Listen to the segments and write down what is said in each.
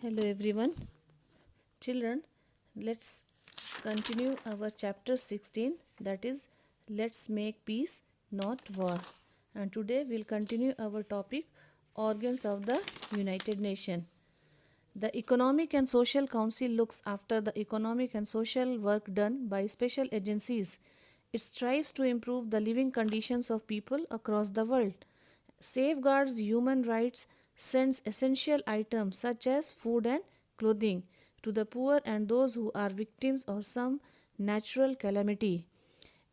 Hello everyone. Children, let's continue our chapter 16, that is let's make peace not war. And today we'll continue our topic organs of the United Nations. The Economic and Social Council looks after the economic and social work done by special agencies. It strives to improve the living conditions of people across the world, safeguards human rights, sends essential items such as food and clothing to the poor and those who are victims of some natural calamity.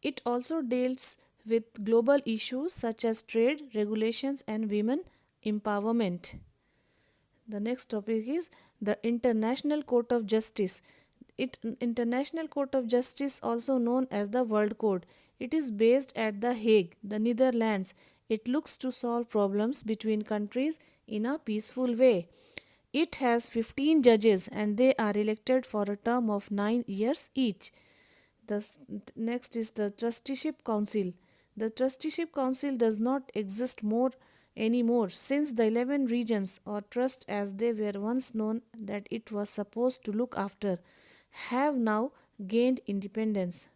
It also deals with global issues such as trade, regulations, and women empowerment. The next topic is the International Court of Justice. International Court of Justice, also known as the World Court, it is based at The Hague, the Netherlands. It looks to solve problems between countries in a peaceful way. It has 15 judges and they are elected for a term of 9 years each. Next is the Trusteeship Council. The Trusteeship Council does not exist more anymore since the 11 regions or trust as they were once known that it was supposed to look after have now gained independence.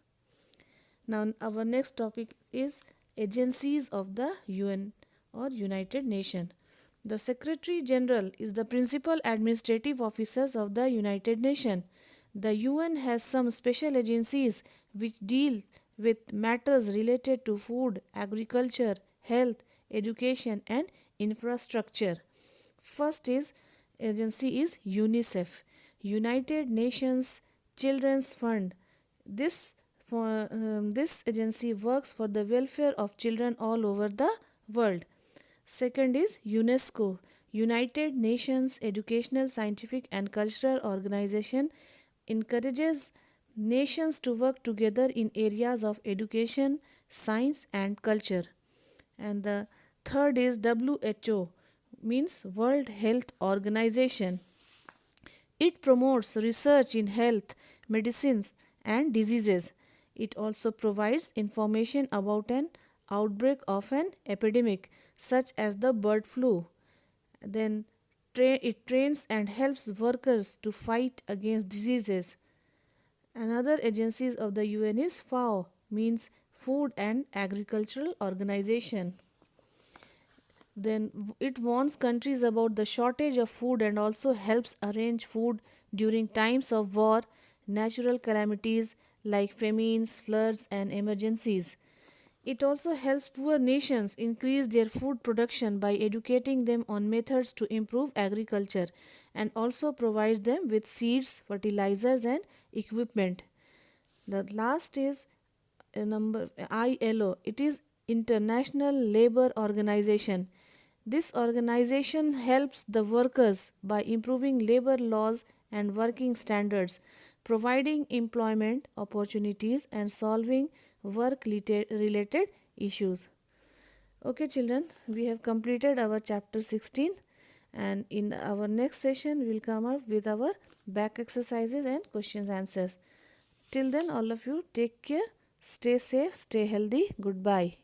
Now our next topic is agencies of the UN or United Nations. The Secretary General is the principal administrative officers of the United Nations. The UN has some special agencies which deal with matters related to food, agriculture, health, education and infrastructure. First is agency is UNICEF, United Nations Children's Fund. This agency works for the welfare of children all over the world. Second is UNESCO, United Nations Educational, Scientific and Cultural Organization, encourages nations to work together in areas of education, science and culture. And the third is WHO, means World Health Organization. It promotes research in health, medicines and diseases. It also provides information about an outbreak of an epidemic such as the bird flu. Then it trains and helps workers to fight against diseases. Another agencies of the UN is FAO, means Food and Agricultural Organization. Then it warns countries about the shortage of food and also helps arrange food during times of war, natural calamities like famines, floods and emergencies. It also helps poor nations increase their food production by educating them on methods to improve agriculture and also provides them with seeds, fertilizers and equipment. The last is number ILO. It is International Labour Organization. This organization helps the workers by improving labor laws and working standards, providing employment opportunities and solving work related issues. Okay children, we have completed our chapter 16 and in our next session we will come up with our back exercises and questions answers. Till then all of you take care, stay safe, stay healthy. Goodbye.